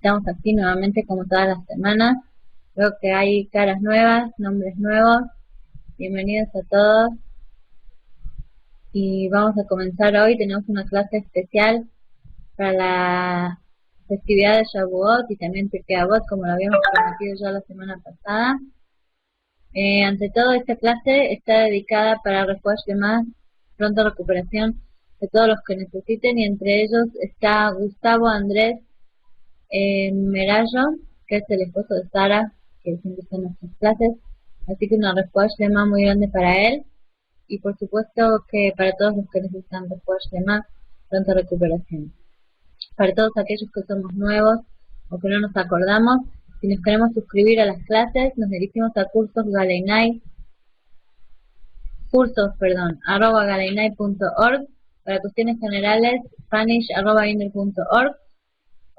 Estamos aquí nuevamente como todas las semanas. Veo que hay caras nuevas, nombres nuevos. Bienvenidos a todos. Y vamos a comenzar hoy. Tenemos una clase especial para la festividad de Shavuot y también Pirkei Avot, como lo habíamos prometido ya la semana pasada. Ante todo, esta clase está dedicada para refuerzo de más pronta recuperación de todos los que necesiten, y entre ellos está Gustavo Andrés Merallo, que es el esposo de Sara, que siempre está en nuestras clases. Así que una refuerzo más muy grande para él, y por supuesto que para todos los que necesitan refuerzo más pronta recuperación. Para todos aquellos que somos nuevos o que no nos acordamos, si nos queremos suscribir a las clases, nos dirigimos a cursos@galeinai.org, para cuestiones generales, spanish@inner.org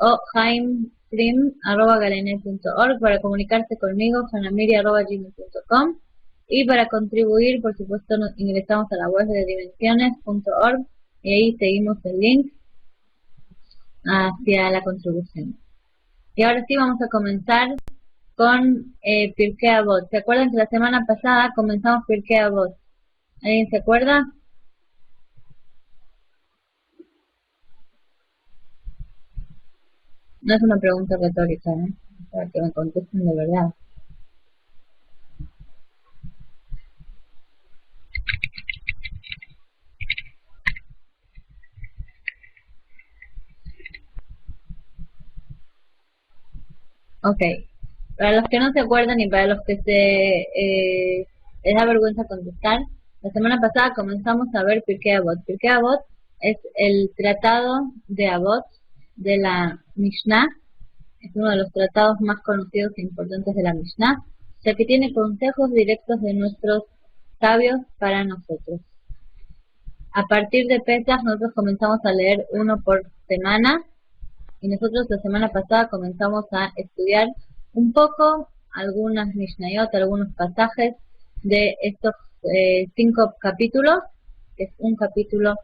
o jaimfrim@galeinai.org, para comunicarse conmigo, janamiri@gmail.com, y para contribuir, por supuesto, ingresamos a la web de dimensiones.org y ahí seguimos el link hacia la contribución. Y ahora sí vamos a comenzar con Pirkei Avot. ¿Se acuerdan que la semana pasada comenzamos Pirkei Avot? ¿Alguien se acuerda? No es una pregunta retórica, para que me contesten de verdad. Ok. Para los que no se acuerdan y para los que les da vergüenza contestar, la semana pasada comenzamos a ver Pirkei Avot. Pirkei Avot es el tratado de Avot de la Mishnah. Es uno de los tratados más conocidos e importantes de la Mishnah, ya que tiene consejos directos de nuestros sabios para nosotros. A partir de Pesach nosotros comenzamos a leer uno por semana, y nosotros la semana pasada comenzamos a estudiar un poco algunas Mishnayot, algunos pasajes de estos 5 capítulos, que es un capítulo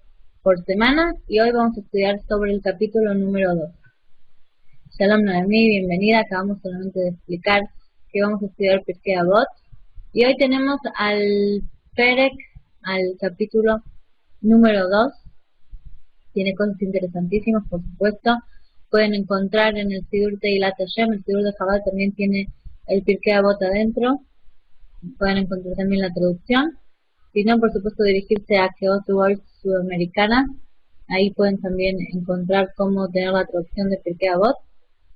por semana, y hoy vamos a estudiar sobre el capítulo número 2. Shalom Noemí, bienvenida. Acabamos solamente de explicar que vamos a estudiar Pirkei Avot, y hoy tenemos al capítulo número 2. Tiene cosas interesantísimas, por supuesto. Pueden encontrar en el Sidur Teilat Hashem, el Sidur de Chabad también tiene el Pirkei Avot adentro. Pueden encontrar también la traducción. Si no, por supuesto, dirigirse a Keot World Sudamericana. Ahí pueden también encontrar cómo tener la traducción de Pirkei Avot.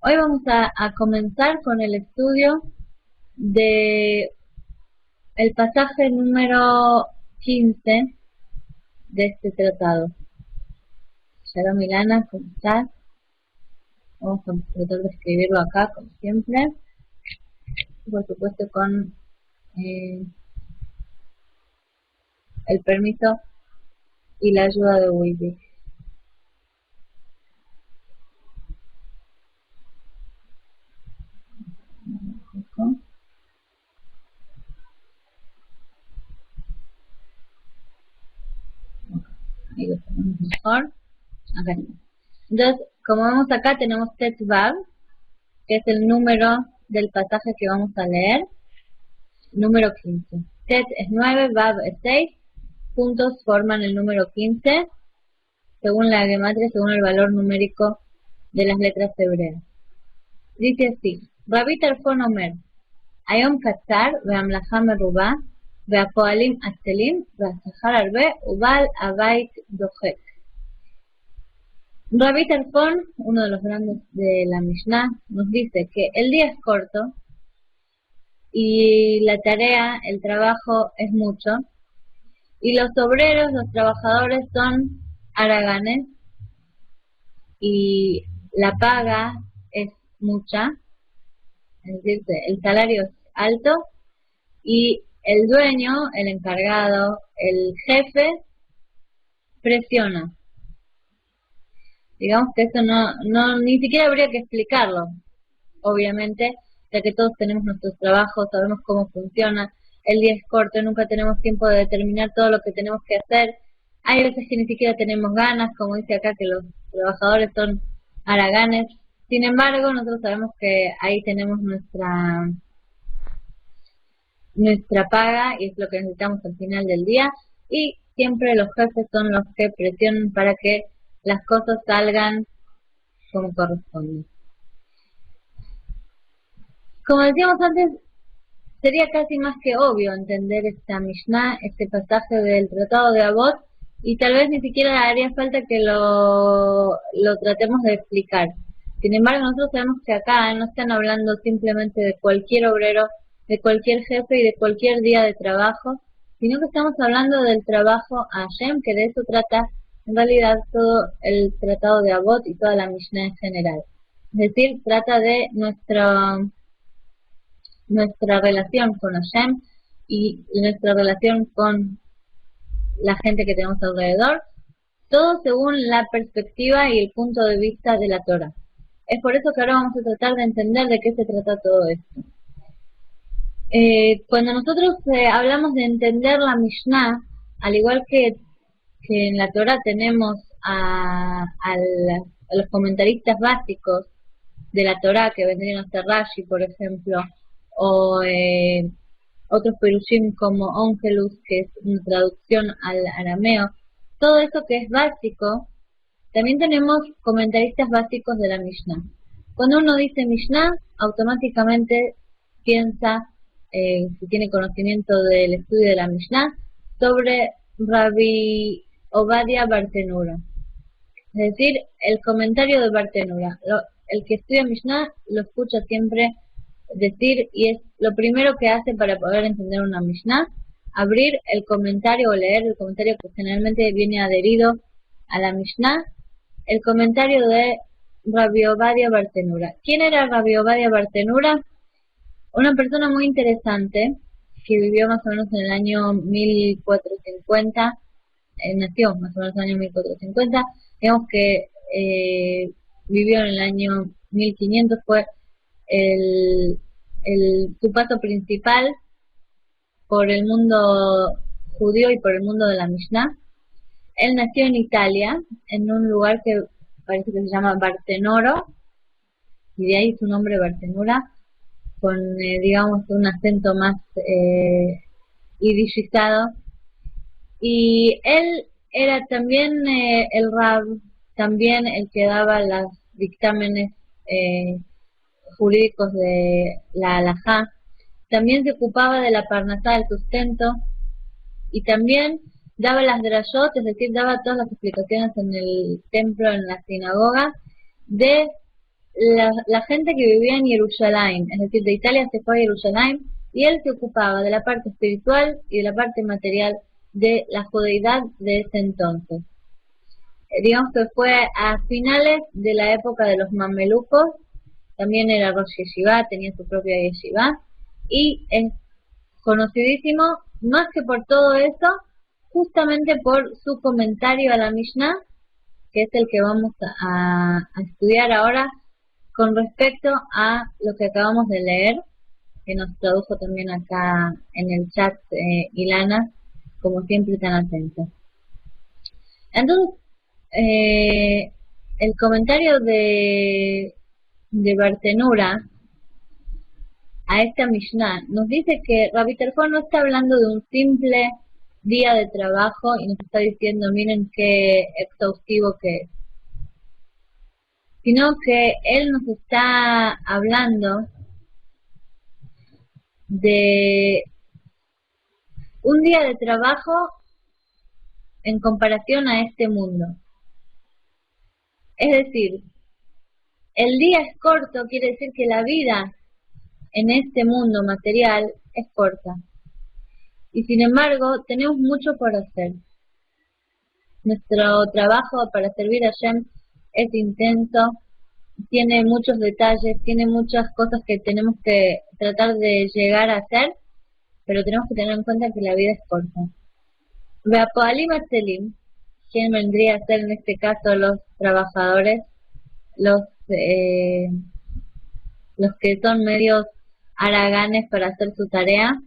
Hoy vamos a comenzar con el estudio de el pasaje número 15 de este tratado. Shalom Milana, ¿cómo estás? Vamos a tratar de escribirlo acá, como siempre. Por supuesto, con el permiso y la ayuda de Wilby. Ahí lo tenemos mejor. Acá. Entonces, como vemos acá, tenemos Tet Vav, que es el número del pasaje que vamos a leer. Número 15. Tet es 9, Vav es 6. Juntos forman el número 15, según la gematria, según el valor numérico de las letras hebreas. Dice así: Rabbi Tarfon Omer, Ayom Katzar, Ve'amlacha Merubah, Ve'apoalim Atzelim, Ve'asachar Arbe, Ubal Abait Dochek. Rabbi Tarfon, uno de los grandes de la Mishnah, nos dice que el día es corto y la tarea, el trabajo es mucho, y los obreros, los trabajadores son haraganes, y la paga es mucha, es decir, el salario es alto, y el dueño, el encargado, el jefe, presiona. Digamos que eso ni siquiera habría que explicarlo, obviamente, ya que todos tenemos nuestros trabajos, sabemos cómo funciona. El día es corto, nunca tenemos tiempo de determinar todo lo que tenemos que hacer. Hay veces que ni siquiera tenemos ganas, como dice acá, que los trabajadores son haraganes, Sin embargo, nosotros sabemos que ahí tenemos nuestra paga y es lo que necesitamos al final del día y siempre los jefes son los que presionan para que las cosas salgan como corresponde. Como decíamos antes, sería casi más que obvio entender esta Mishnah, este pasaje del Tratado de Avot, y tal vez ni siquiera haría falta que lo tratemos de explicar. Sin embargo, nosotros sabemos que acá no están hablando simplemente de cualquier obrero, de cualquier jefe y de cualquier día de trabajo, sino que estamos hablando del trabajo a Hashem, que de eso trata en realidad todo el Tratado de Avot y toda la Mishnah en general. Es decir, trata de nuestra relación con Hashem y nuestra relación con la gente que tenemos alrededor, todo según la perspectiva y el punto de vista de la Torah. Es por eso que ahora vamos a tratar de entender de qué se trata todo esto. Cuando nosotros hablamos de entender la Mishnah, al igual que en la Torah tenemos a los comentaristas básicos de la Torah, que vendrían a ser Rashi, por ejemplo, o otros perushim como Onkelus, que es una traducción al arameo, todo eso que es básico, también tenemos comentaristas básicos de la Mishnah. Cuando uno dice Mishnah, automáticamente piensa, si tiene conocimiento del estudio de la Mishnah, sobre Rabbi Ovadia Bartenura. Es decir, el comentario de Bartenura. El que estudia Mishnah lo escucha siempre decir, y es lo primero que hace para poder entender una Mishnah, abrir el comentario o leer el comentario que generalmente viene adherido a la Mishnah, el comentario de Rabbi Ovadia Bartenura. ¿Quién era Rabbi Ovadia Bartenura? Una persona muy interesante que vivió más o menos en el año 1450, nació más o menos en el año 1450, digamos que vivió en el año 1500, fue su paso principal por el mundo judío y por el mundo de la Mishnah. Él nació en Italia, en un lugar que parece que se llama Bartenoro, y de ahí su nombre Bartenura, con, digamos, un acento más idishizado. Y él era también el Rab, también el que daba los dictámenes jurídicos de la halajá, también se ocupaba de la parnasá, del sustento, y también daba las drashot, es decir, daba todas las explicaciones en el templo, en la sinagoga, de la gente que vivía en Jerusalén, es decir, de Italia se fue a Jerusalén, y él se ocupaba de la parte espiritual y de la parte material de la judeidad de ese entonces. Digamos que fue a finales de la época de los mamelucos, también era Rosh Yeshiva, tenía su propia Yeshiva, y es conocidísimo, más que por todo eso, justamente por su comentario a la Mishnah, que es el que vamos a estudiar ahora, con respecto a lo que acabamos de leer, que nos tradujo también acá en el chat Ilana, como siempre tan atento. Entonces, el comentario de Bartenura a esta Mishnah nos dice que Rabbi Tarfon no está hablando de un simple día de trabajo y nos está diciendo, miren qué exhaustivo que es, sino que él nos está hablando de un día de trabajo en comparación a este mundo. Es decir, el día es corto, quiere decir que la vida en este mundo material es corta. Y sin embargo, tenemos mucho por hacer. Nuestro trabajo para servir a Hashem es intenso, tiene muchos detalles, tiene muchas cosas que tenemos que tratar de llegar a hacer, pero tenemos que tener en cuenta que la vida es corta. Veapoalim Atzelim, ¿quién vendría a ser en este caso los trabajadores, los que son medios haraganes para hacer su tarea?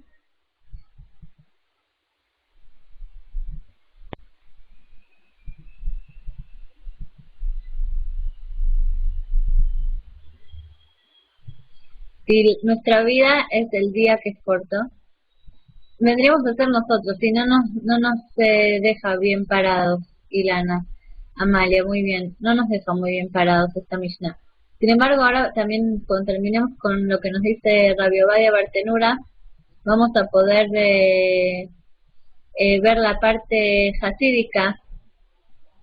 Si nuestra vida es el día que es corto, vendríamos a ser nosotros, si no nos deja bien parados, Ilana, Amalia, muy bien, no nos deja muy bien parados esta Mishnah. Sin embargo, ahora también cuando terminemos con lo que nos dice Rabbi Ovadia Bartenura, vamos a poder ver la parte hasídica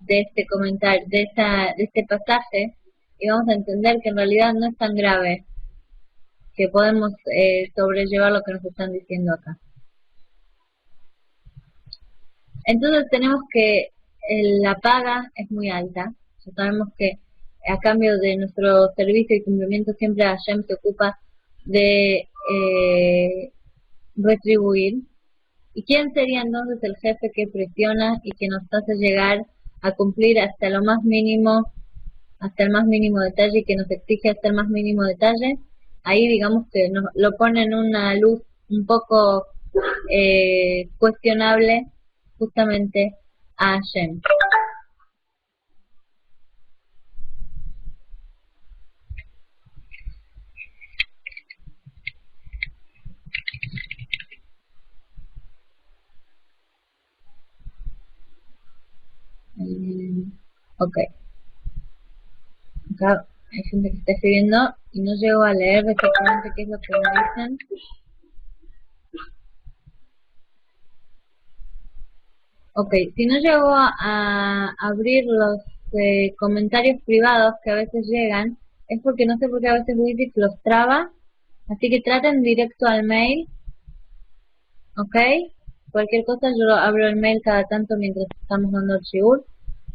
de este comentario, de este pasaje, y vamos a entender que en realidad no es tan grave, que podemos sobrellevar lo que nos están diciendo acá. Entonces tenemos que la paga es muy alta. Ya sabemos que a cambio de nuestro servicio y cumplimiento siempre Hashem se ocupa de retribuir. ¿Y quién sería entonces el jefe que presiona y que nos hace llegar a cumplir hasta lo más mínimo, hasta el más mínimo detalle y que nos exige hasta el más mínimo detalle? Ahí digamos que nos lo pone en una luz un poco cuestionable justamente a Hashem. Ok, acá hay gente que está escribiendo y no llego a leer exactamente qué es lo que me dicen. Ok, si no llego a abrir los comentarios privados que a veces llegan, es porque no sé por qué a veces Witix los traba, así que traten directo al mail, ok. Cualquier cosa yo abro el mail cada tanto mientras estamos dando el shiur,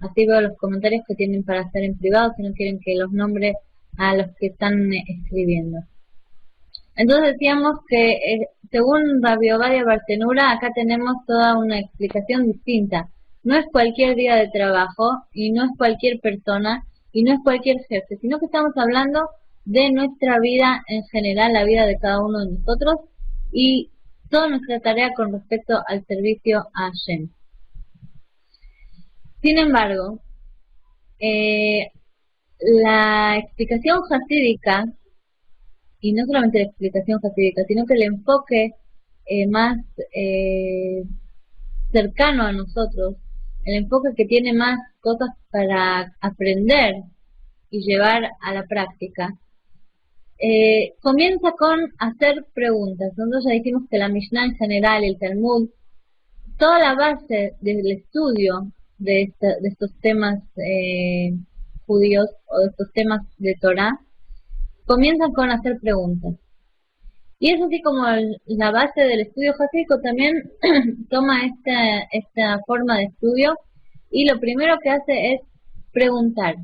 así veo los comentarios que tienen para hacer en privado si no quieren que los nombre a los que están escribiendo. Entonces decíamos que según Rabbi Ovadia Bartenura, acá tenemos toda una explicación distinta. No es cualquier día de trabajo y no es cualquier persona y no es cualquier jefe, sino que estamos hablando de nuestra vida en general, la vida de cada uno de nosotros y toda nuestra tarea con respecto al servicio a Hashem. Sin embargo, la explicación hasídica, y no solamente la explicación hasídica, sino que el enfoque más cercano a nosotros, el enfoque que tiene más cosas para aprender y llevar a la práctica, comienza con hacer preguntas. Nosotros ya dijimos que la Mishnah en general, el Talmud, toda la base del estudio de estos temas judíos o de estos temas de Torah, comienzan con hacer preguntas. Y es así como la base del estudio hasídico también toma esta forma de estudio y lo primero que hace es preguntar.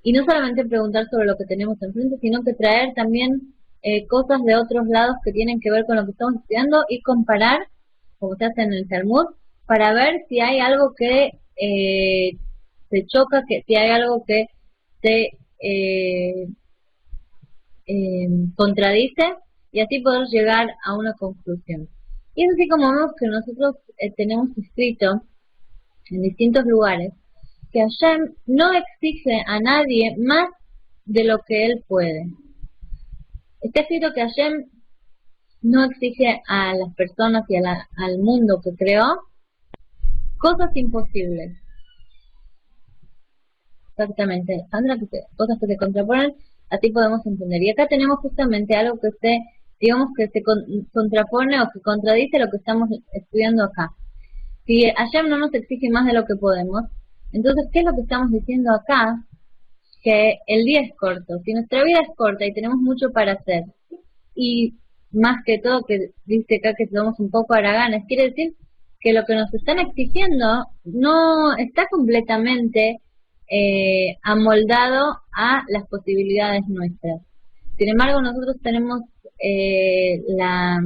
Y no solamente preguntar sobre lo que tenemos enfrente, sino que traer también cosas de otros lados que tienen que ver con lo que estamos estudiando y comparar, como se hace en el Talmud, para ver si hay algo que se choca, que si hay algo que se contradice y así poder llegar a una conclusión. Y es así como vemos que nosotros tenemos escrito en distintos lugares que Hashem no exige a nadie más de lo que él puede. Está escrito que Hashem no exige a las personas y al mundo que creó cosas imposibles. Exactamente, Sandra, cosas que se contraponen, así podemos entender. Y acá tenemos justamente algo que digamos que se contrapone o que contradice lo que estamos estudiando acá. Si Hashem no nos exige más de lo que podemos, entonces, ¿qué es lo que estamos diciendo acá? Que el día es corto. Si nuestra vida es corta y tenemos mucho para hacer, y más que todo que dice acá que somos un poco haraganes, quiere decir que lo que nos están exigiendo no está completamente amoldado a las posibilidades nuestras. Sin embargo, nosotros tenemos la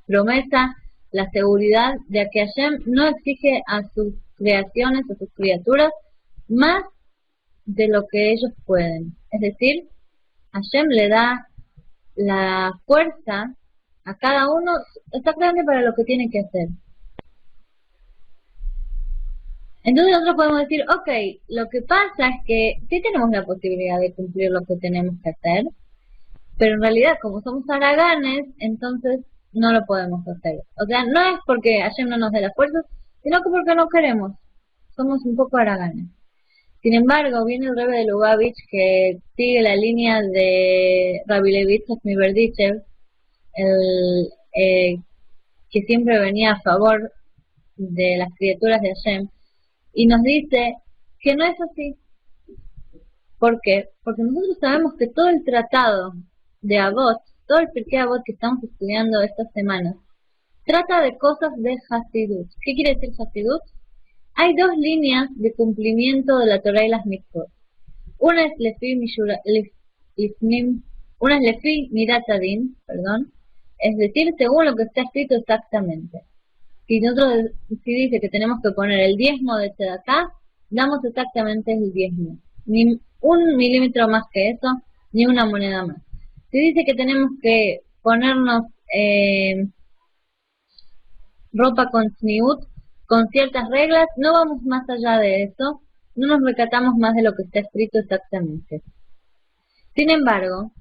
promesa, la seguridad de que Hashem no exige a sus creaciones, a sus criaturas, más de lo que ellos pueden. Es decir, Hashem le da la fuerza a cada uno exactamente para lo que tiene que hacer. Entonces nosotros podemos decir, ok, lo que pasa es que sí tenemos la posibilidad de cumplir lo que tenemos que hacer, pero en realidad como somos haraganes, entonces no lo podemos hacer. O sea, no es porque Hashem no nos dé la fuerza, sino que porque no queremos. Somos un poco haraganes. Sin embargo, viene el Rebbe de Lubavitch que sigue la línea de Rabbi Levi Berdichev, el que siempre venía a favor de las criaturas de Hashem, y nos dice que no es así. ¿Por qué? Porque nosotros sabemos que todo el tratado de Avot, todo el Pirkei Avot que estamos estudiando estas semanas, trata de cosas de Hasidut. ¿Qué quiere decir Hasidut? Hay dos líneas de cumplimiento de la Torah y las mitzvot. Una es Lefi Midat Adin, perdón, es decir, según lo que está escrito exactamente. Si dice que tenemos que poner el diezmo de Tzedakah, damos exactamente el diezmo. Ni un milímetro más que eso, ni una moneda más. Si dice que tenemos que ponernos ropa con tzniut, con ciertas reglas, no vamos más allá de eso, no nos recatamos más de lo que está escrito exactamente. Sin embargo,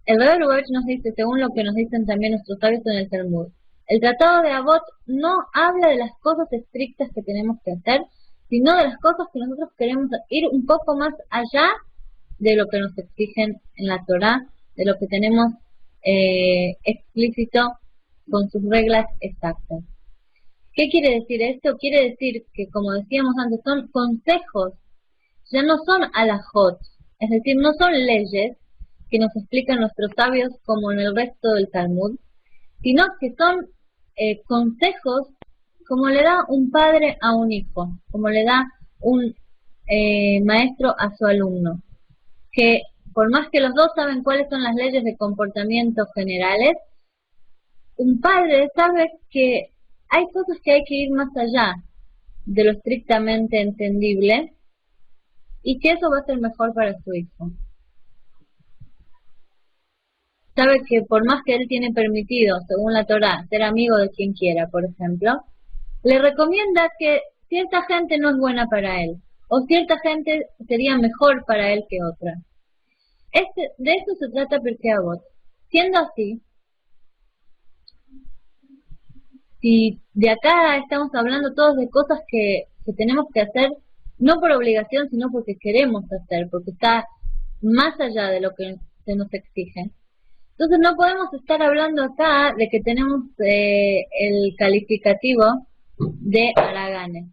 el Rebbe Lubavitch nos dice, según lo que nos dicen también nuestros sabios en el Talmud, el tratado de Avot no habla de las cosas estrictas que tenemos que hacer, sino de las cosas que nosotros queremos ir un poco más allá de lo que nos exigen en la Torá, de lo que tenemos explícito con sus reglas exactas. ¿Qué quiere decir esto? Quiere decir que, como decíamos antes, son consejos, ya no son alajot, es decir, no son leyes que nos explican nuestros sabios como en el resto del Talmud, sino que son consejos como le da un padre a un hijo, como le da un maestro a su alumno, que por más que los dos saben cuáles son las leyes de comportamiento generales, un padre sabe que hay cosas que hay que ir más allá de lo estrictamente entendible y que eso va a ser mejor para su hijo. Sabe que por más que él tiene permitido, según la Torá, ser amigo de quien quiera, por ejemplo, le recomienda que cierta gente no es buena para él, o cierta gente sería mejor para él que otra. De eso se trata Pirkei Avot. Siendo así, si de acá estamos hablando todos de cosas que tenemos que hacer, no por obligación, sino porque queremos hacer, porque está más allá de lo que se nos exige. Entonces no podemos estar hablando acá de que tenemos el calificativo de haraganes.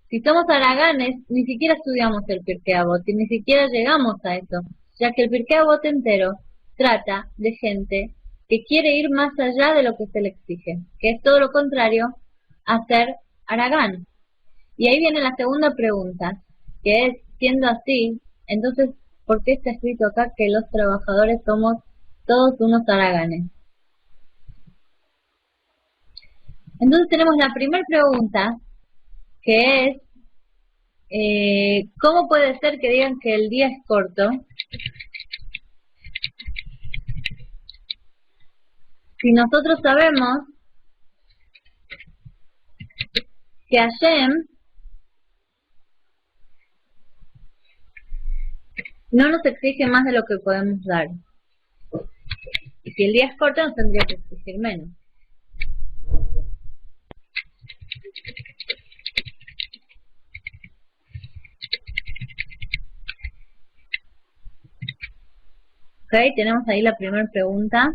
Si somos haraganes, ni siquiera estudiamos el Pirkei Avot y ni siquiera llegamos a eso, ya que el Pirkei Avot entero trata de gente que quiere ir más allá de lo que se le exige, que es todo lo contrario a ser haragán. Y ahí viene la segunda pregunta, que es, siendo así, entonces, ¿por qué está escrito acá que los trabajadores somos todos unos haraganes? Entonces tenemos la primera pregunta, que es, ¿cómo puede ser que digan que el día es corto si nosotros sabemos que Hashem no nos exige más de lo que podemos dar? Y si el día es corto, nos tendría que exigir menos. Ok, tenemos ahí la primera pregunta.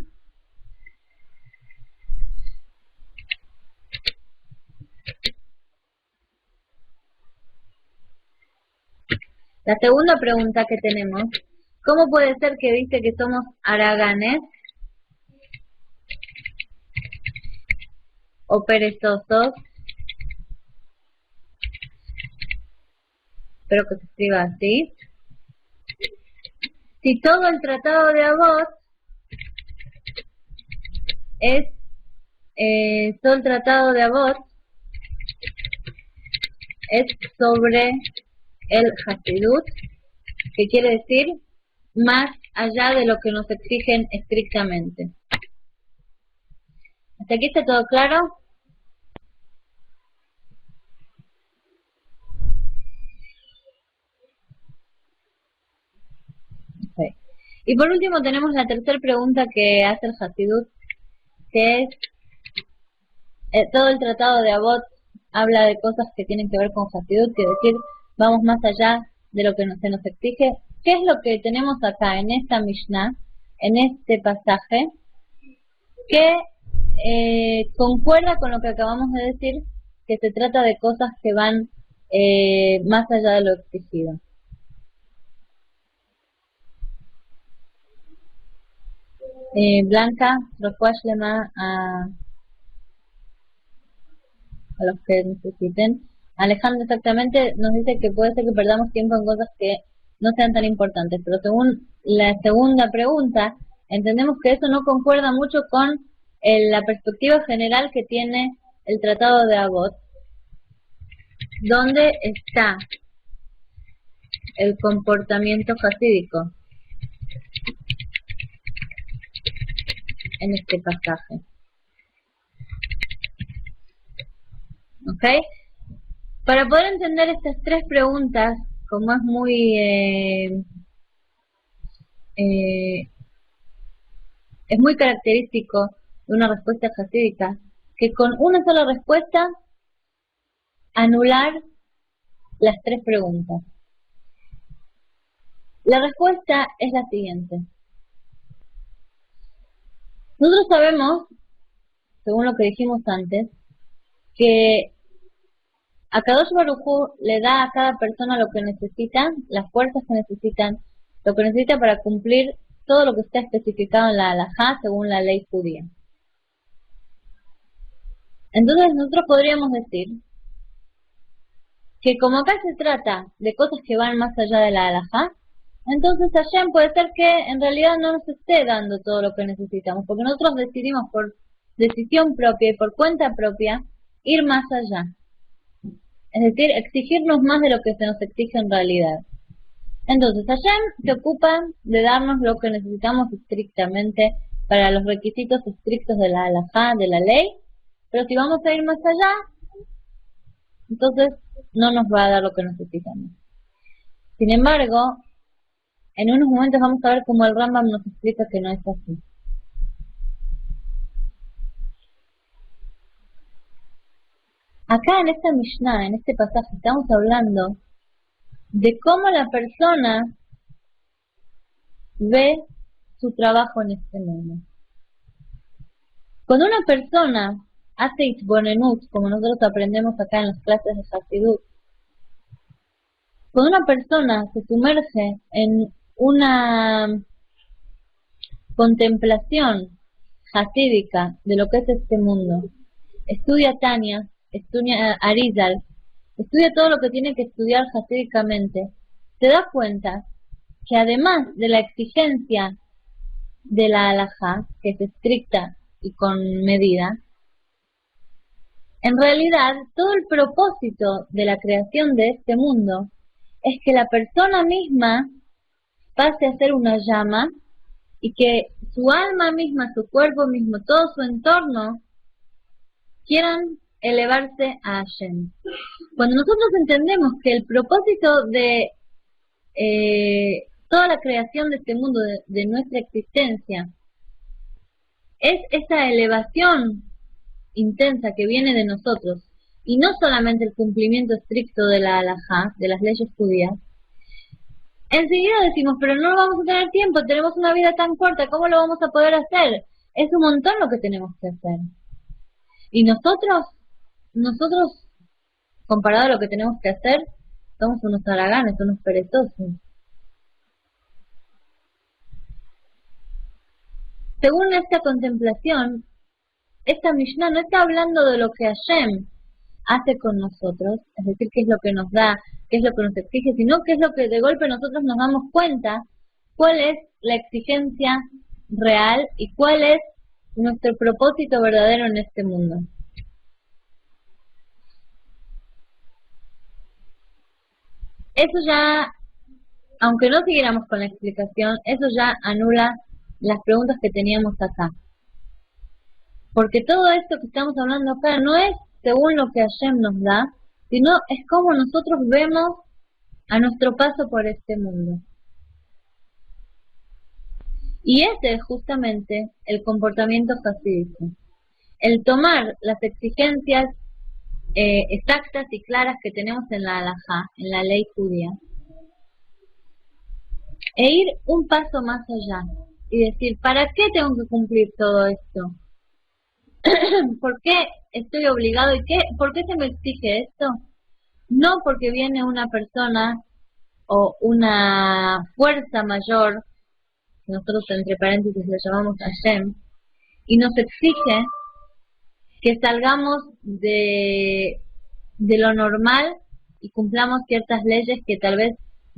La segunda pregunta que tenemos, ¿cómo puede ser que dice que somos haraganes o perezosos? Espero que se escriba así. Si todo el tratado de Avot es todo el tratado de Avot es sobre el Hasidut, que quiere decir más allá de lo que nos exigen estrictamente. ¿Hasta aquí está todo claro? Y por último tenemos la tercera pregunta que hace el Hasidut, que es, todo el tratado de Avot habla de cosas que tienen que ver con Hasidut, que decir, vamos más allá de lo que se nos exige. ¿Qué es lo que tenemos acá en esta Mishnah, en este pasaje, que concuerda con lo que acabamos de decir, que se trata de cosas que van más allá de lo exigido? Blanca, Rofuashlema a los que necesiten. Alejandro exactamente nos dice que puede ser que perdamos tiempo en cosas que no sean tan importantes, pero según la segunda pregunta, entendemos que eso no concuerda mucho con la perspectiva general que tiene el Tratado de Avot, donde está el comportamiento hasídico en este pasaje. ¿Ok? Para poder entender estas tres preguntas, como es muy característico de una respuesta hasídica, que con una sola respuesta anular las tres preguntas. La respuesta es la siguiente. Nosotros sabemos, según lo que dijimos antes, que a Kadosh Baruj Hu le da a cada persona lo que necesita, las fuerzas que necesitan, lo que necesita para cumplir todo lo que está especificado en la halajá según la ley judía. Entonces nosotros podríamos decir que como acá se trata de cosas que van más allá de la halajá, entonces Hashem puede ser que en realidad no nos esté dando todo lo que necesitamos, porque nosotros decidimos por decisión propia y por cuenta propia ir más allá. Es decir, exigirnos más de lo que se nos exige en realidad. Entonces Hashem se ocupa de darnos lo que necesitamos estrictamente para los requisitos estrictos de la halajá, de la ley, pero si vamos a ir más allá, entonces no nos va a dar lo que necesitamos. Sin embargo, en unos momentos vamos a ver cómo el Rambam nos explica que no es así. Acá en esta Mishnah, en este pasaje, estamos hablando de cómo la persona ve su trabajo en este mundo. Cuando una persona hace itbonenut, como nosotros aprendemos acá en las clases de Hasidut, cuando una persona se sumerge en una contemplación hasídica de lo que es este mundo, estudia Tania, estudia Arizal, estudia todo lo que tiene que estudiar hasídicamente, se da cuenta que además de la exigencia de la halajá, que es estricta y con medida, en realidad todo el propósito de la creación de este mundo es que la persona misma pase a ser una llama y que su alma misma, su cuerpo mismo, todo su entorno quieran elevarse a Hashem. Cuando nosotros entendemos que el propósito de toda la creación de este mundo, de nuestra existencia, es esa elevación intensa que viene de nosotros, y no solamente el cumplimiento estricto de la halajá, de las leyes judías, enseguida decimos, pero no vamos a tener tiempo, tenemos una vida tan corta, ¿cómo lo vamos a poder hacer? Es un montón lo que tenemos que hacer. Y nosotros, comparado a lo que tenemos que hacer, somos unos haraganes, unos perezosos. Según esta contemplación, esta Mishnah no está hablando de lo que Hashem hace con nosotros, es decir, qué es lo que nos da, qué es lo que nos exige, sino qué es lo que de golpe nosotros nos damos cuenta, cuál es la exigencia real y cuál es nuestro propósito verdadero en este mundo. Eso ya, aunque no siguiéramos con la explicación, eso ya anula las preguntas que teníamos acá. Porque todo esto que estamos hablando acá no es según lo que Hashem nos da, sino es como nosotros vemos a nuestro paso por este mundo. Y ese es justamente el comportamiento hasídico. El tomar las exigencias exactas y claras que tenemos en la halajá, en la ley judía, e ir un paso más allá y decir, ¿para qué tengo que cumplir todo esto? ¿Por qué estoy obligado y por qué se me exige esto? No porque viene una persona o una fuerza mayor, que nosotros entre paréntesis le llamamos Hashem, y nos exige que salgamos de lo normal y cumplamos ciertas leyes que tal vez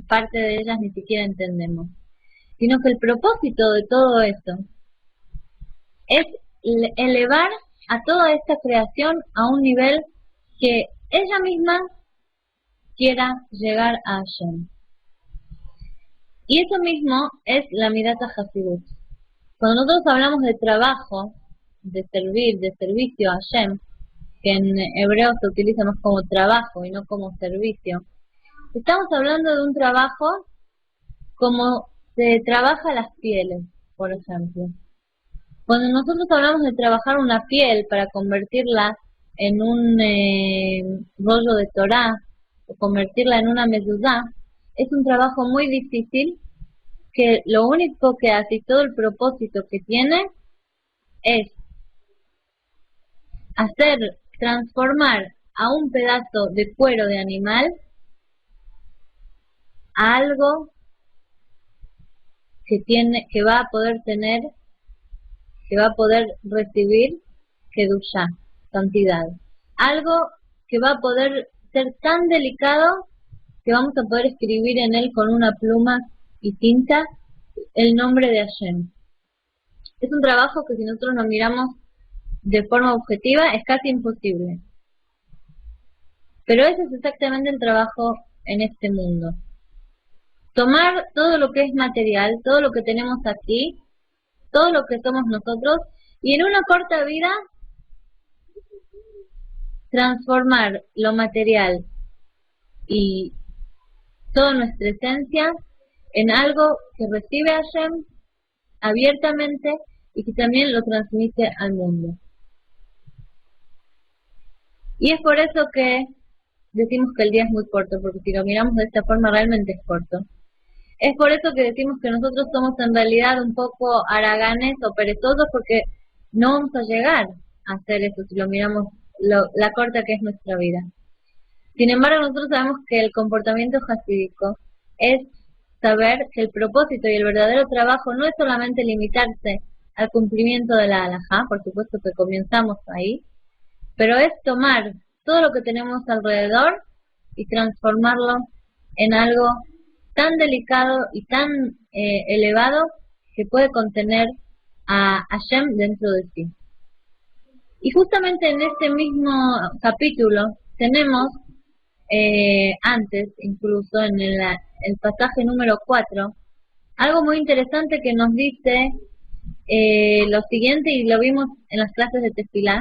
parte de ellas ni siquiera entendemos, sino que el propósito de todo esto es elevar a toda esta creación a un nivel que ella misma quiera llegar a Hashem. Y eso mismo es la Midata Hasidut. Cuando nosotros hablamos de trabajo, de servir, de servicio a Hashem, que en hebreo se utiliza más como trabajo y no como servicio, estamos hablando de un trabajo como se trabaja las pieles, por ejemplo. Cuando nosotros hablamos de trabajar una piel para convertirla en un rollo de Torah, o convertirla en una mezuzá, es un trabajo muy difícil que lo único que hace y todo el propósito que tiene es transformar a un pedazo de cuero de animal a algo que va a poder tener, que va a poder recibir kedushá, santidad. Algo que va a poder ser tan delicado que vamos a poder escribir en él con una pluma y tinta el nombre de Hashem. Es un trabajo que si nosotros lo miramos de forma objetiva es casi imposible. Pero ese es exactamente el trabajo en este mundo. Tomar todo lo que es material, todo lo que tenemos aquí, todo lo que somos nosotros, y en una corta vida transformar lo material y toda nuestra esencia en algo que recibe a Hashem abiertamente y que también lo transmite al mundo. Y es por eso que decimos que el día es muy corto, porque si lo miramos de esta forma realmente es corto. Es por eso que decimos que nosotros somos en realidad un poco haraganes o perezosos, porque no vamos a llegar a hacer eso si lo miramos la corta que es nuestra vida. Sin embargo, nosotros sabemos que el comportamiento hasídico es saber que el propósito y el verdadero trabajo no es solamente limitarse al cumplimiento de la halajá, por supuesto que comenzamos ahí, pero es tomar todo lo que tenemos alrededor y transformarlo en algo tan delicado y tan elevado que puede contener a Hashem dentro de sí. Y justamente en este mismo capítulo tenemos antes, incluso en el pasaje número 4, algo muy interesante que nos dice lo siguiente, y lo vimos en las clases de Tefilá,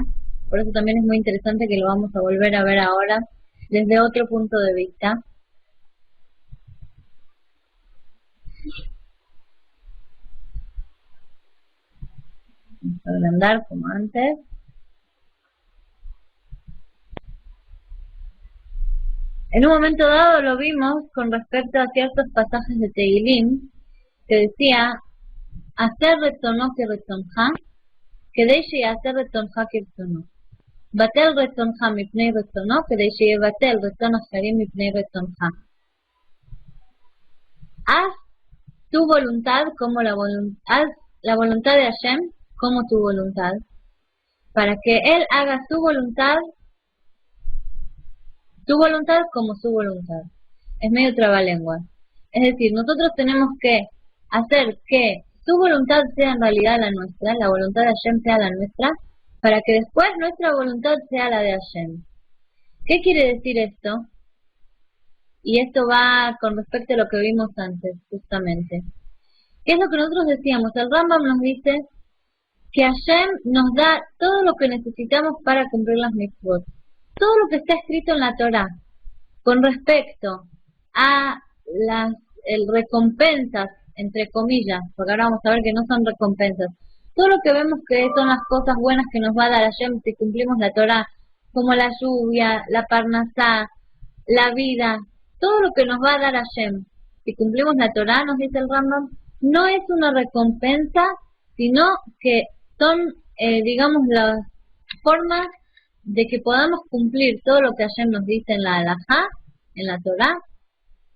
por eso también es muy interesante que lo vamos a volver a ver ahora desde otro punto de vista. Vamos a agrandar como antes. En un momento dado lo vimos con respecto a ciertos pasajes de Tehilim, que decía, hacer retonó que retonja, que deje hacer retonja que retonó. Batel retonja mipnei retonó, que deje batel reton acharim mipnei retonja. Haz tu voluntad como haz la voluntad de Hashem como tu voluntad, para que Él haga su voluntad como su voluntad. Es medio trabalengua. Es decir, nosotros tenemos que hacer que su voluntad sea en realidad la nuestra, la voluntad de Hashem sea la nuestra, para que después nuestra voluntad sea la de Hashem. ¿Qué quiere decir esto? Y esto va con respecto a lo que vimos antes, justamente. ¿Qué es lo que nosotros decíamos? El Rambam nos dice que Hashem nos da todo lo que necesitamos para cumplir las mitzvot. Todo lo que está escrito en la Torah con respecto a las recompensas entre comillas, porque ahora vamos a ver que no son recompensas. Todo lo que vemos que son las cosas buenas que nos va a dar Hashem si cumplimos la Torah, como la lluvia, la parnasá, la vida, todo lo que nos va a dar Hashem, si cumplimos la Torah, nos dice el Rambam, no es una recompensa, sino que son, digamos, las formas de que podamos cumplir todo lo que Hashem nos dice en la Halajá, en la Torah,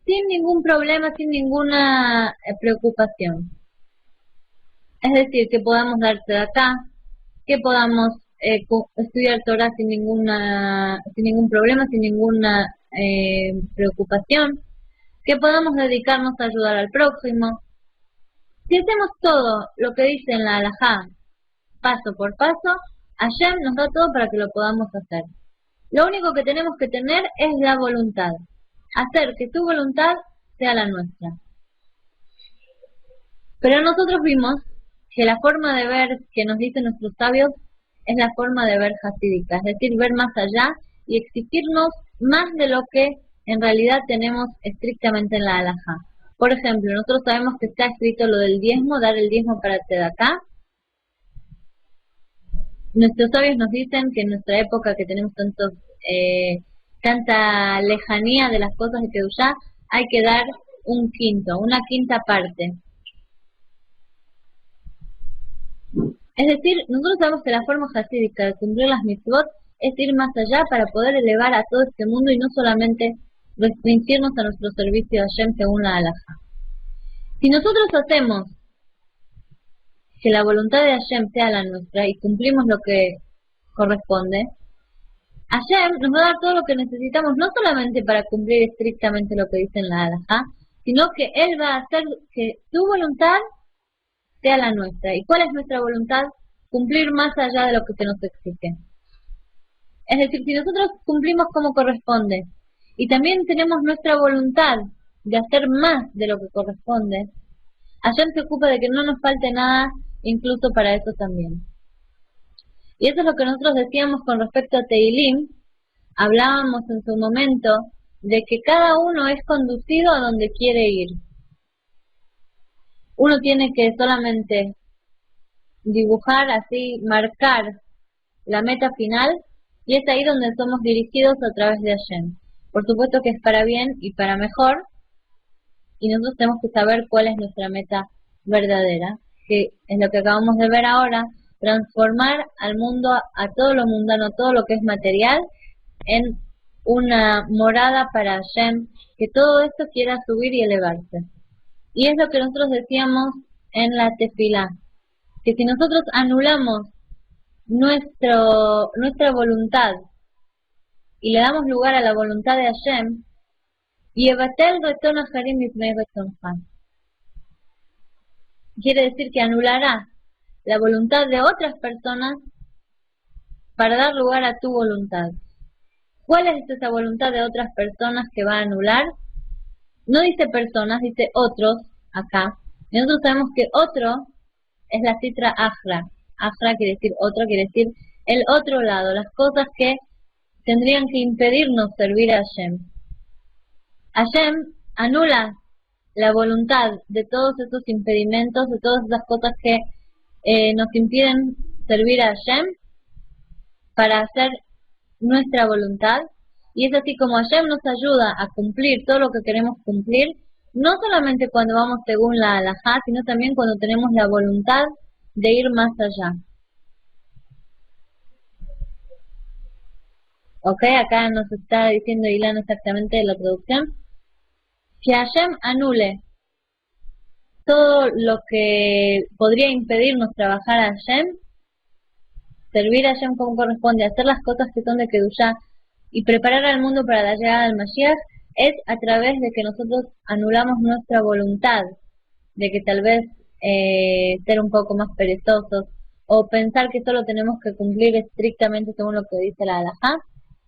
sin ningún problema, sin ninguna preocupación. Es decir, que podamos darse de acá, que podamos estudiar Torah sin ningún problema, sin ninguna preocupación, que podamos dedicarnos a ayudar al prójimo. Si hacemos todo lo que dice en la Halajá, paso por paso, Hashem nos da todo para que lo podamos hacer. Lo único que tenemos que tener es la voluntad, hacer que su voluntad sea la nuestra. Pero nosotros vimos que la forma de ver que nos dicen nuestros sabios es la forma de ver hasídica, es decir, ver más allá y exigirnos más de lo que en realidad tenemos estrictamente en la halajá. Por ejemplo, nosotros sabemos que está escrito lo del diezmo, dar el diezmo para tzedakah. Nuestros sabios nos dicen que en nuestra época que tenemos tanta lejanía de las cosas de Kedushá, hay que dar un quinto, una quinta parte. Es decir, nosotros sabemos que la forma hasídica de cumplir las mitzvot es ir más allá para poder elevar a todo este mundo y no solamente restringirnos a nuestro servicio a Hashem según la halajá. Si nosotros hacemos que la voluntad de Hashem sea la nuestra y cumplimos lo que corresponde, Hashem nos va a dar todo lo que necesitamos, no solamente para cumplir estrictamente lo que dice en la halajá, sino que Él va a hacer que su voluntad sea la nuestra. ¿Y cuál es nuestra voluntad? Cumplir más allá de lo que se nos exige. Es decir, si nosotros cumplimos como corresponde y también tenemos nuestra voluntad de hacer más de lo que corresponde, Hashem se ocupa de que no nos falte nada, incluso para eso también. Y eso es lo que nosotros decíamos con respecto a Tehilim. Hablábamos en su momento de que cada uno es conducido a donde quiere ir. Uno tiene que solamente dibujar así, marcar la meta final, y es ahí donde somos dirigidos a través de Hashem. Por supuesto que es para bien y para mejor, y nosotros tenemos que saber cuál es nuestra meta verdadera, que es lo que acabamos de ver ahora, transformar al mundo, a todo lo mundano, todo lo que es material, en una morada para Hashem, que todo esto quiera subir y elevarse. Y es lo que nosotros decíamos en la tefilá, que si nosotros anulamos nuestra voluntad y le damos lugar a la voluntad de Hashem, Yevatel reton acharim mipnei retoncha, quiere decir que anulará la voluntad de otras personas para dar lugar a tu voluntad. ¿Cuál es esa voluntad de otras personas que va a anular? No dice personas, dice otros acá. Y nosotros sabemos que otro es la citra ajra. Ajra quiere decir otro, quiere decir el otro lado, las cosas que tendrían que impedirnos servir a Hashem. Hashem anula la voluntad de todos esos impedimentos, de todas esas cosas que nos impiden servir a Hashem para hacer nuestra voluntad. Y es así como Hashem nos ayuda a cumplir todo lo que queremos cumplir, no solamente cuando vamos según la halajá, sino también cuando tenemos la voluntad de ir más allá. Ok, acá nos está diciendo Ilan exactamente la traducción. Que Hashem anule todo lo que podría impedirnos trabajar a Hashem, servir a Hashem como corresponde, hacer las cosas que son de Kedushá y preparar al mundo para la llegada del Mashiach, es a través de que nosotros anulamos nuestra voluntad, de que tal vez ser un poco más perezosos, o pensar que solo tenemos que cumplir estrictamente según lo que dice la halajá,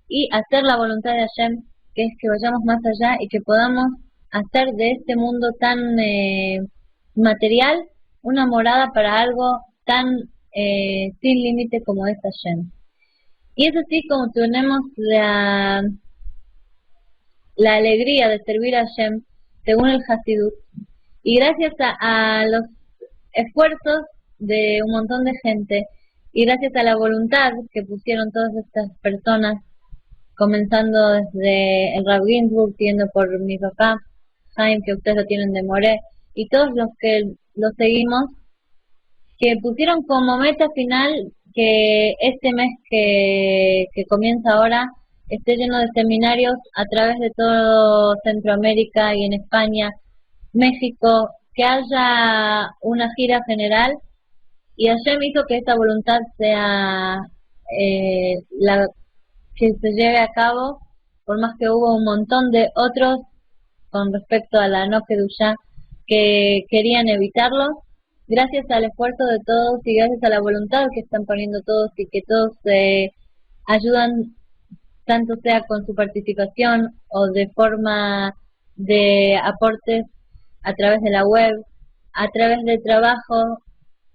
y hacer la voluntad de Hashem, que es que vayamos más allá y que podamos hacer de este mundo tan material una morada para algo tan sin límite como es Hashem. Y es así como tenemos la alegría de servir a Hashem según el Hasidut, Y gracias a los esfuerzos de un montón de gente y gracias a la voluntad que pusieron todas estas personas, comenzando desde el Rav Ginsburg, siguiendo por mi papá, Jaime, que ustedes lo tienen de Moré, y todos los que lo seguimos, que pusieron como meta final que este mes que comienza ahora esté lleno de seminarios a través de todo Centroamérica y en España, México, que haya una gira general y Hashem hizo que esta voluntad sea la que se lleve a cabo, por más que hubo un montón de otros con respecto a la no Kedushá que querían evitarlo. Gracias al esfuerzo de todos y gracias a la voluntad que están poniendo todos y que todos ayudan, tanto sea con su participación o de forma de aportes a través de la web, a través del trabajo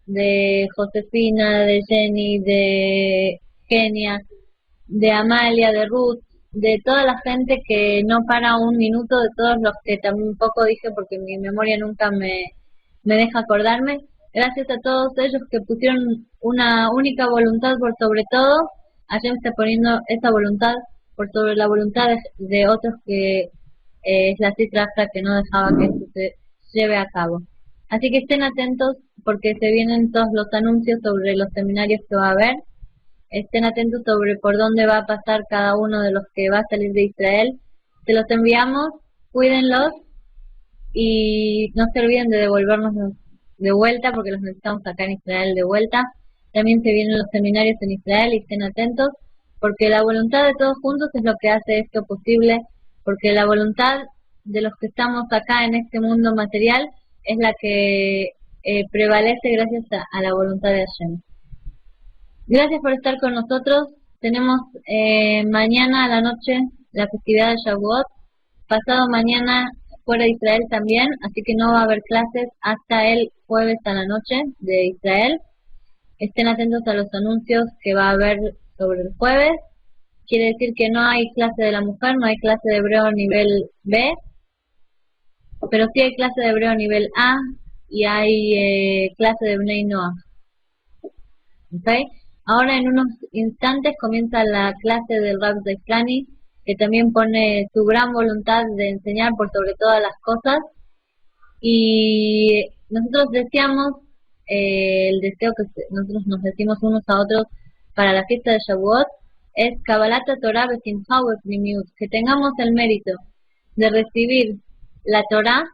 de Josefina, de Jenny, de Kenia, de Amalia, de Ruth, de toda la gente que no para un minuto, de todos los que tampoco dije porque mi memoria nunca me deja acordarme. Gracias a todos ellos que pusieron una única voluntad por sobre todo. Hashem está poniendo esa voluntad por sobre la voluntad de otros que es la cifra que no dejaba que esto se lleve a cabo. Así que estén atentos porque se vienen todos los anuncios sobre los seminarios que va a haber. Estén atentos sobre por dónde va a pasar cada uno de los que va a salir de Israel. Se los enviamos, cuídenlos y no se olviden de devolvernos de vuelta porque los necesitamos acá en Israel de vuelta. También se vienen los seminarios en Israel y estén atentos porque la voluntad de todos juntos es lo que hace esto posible, porque la voluntad de los que estamos acá en este mundo material es la que prevalece gracias a la voluntad de Hashem. Gracias por estar con nosotros. Tenemos mañana a la noche la festividad de Shavuot. Pasado mañana fuera de Israel también, así que no va a haber clases hasta el jueves a la noche de Israel. Estén atentos a los anuncios que va a haber sobre el jueves. Quiere decir que no hay clase de la mujer, no hay clase de hebreo nivel B, pero sí hay clase de hebreo nivel A y hay clase de Bnei Noach. ¿Okay? Ahora en unos instantes comienza la clase del Rav Zaifrani, que también pone su gran voluntad de enseñar por sobre todas las cosas. Y nosotros deseamos, el deseo que nosotros nos decimos unos a otros para la fiesta de Shavuot, es Kabbalat Torah Besimcha Ubepnimiut, que tengamos el mérito de recibir la Torah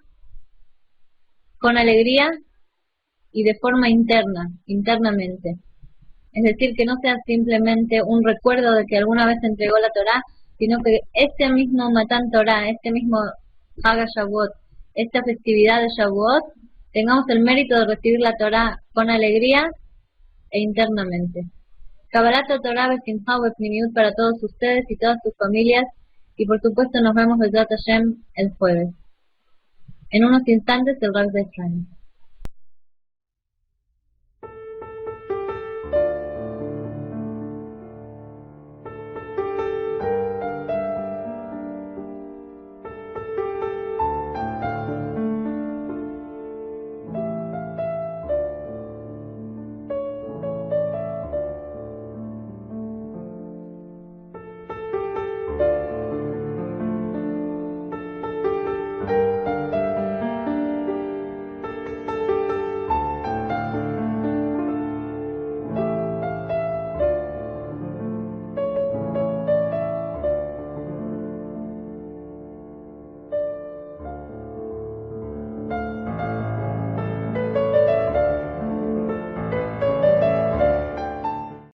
con alegría y de forma internamente. Es decir, que no sea simplemente un recuerdo de que alguna vez se entregó la Torah, sino que este mismo Matan Torah, este mismo Haga Shavuot, esta festividad de Shavuot, tengamos el mérito de recibir la Torah con alegría e internamente. Kabbalat Torah Besimcha Ubepnimiut para todos ustedes y todas sus familias, y por supuesto nos vemos Bezrat Hashem el jueves. En unos instantes el Rav de Israel.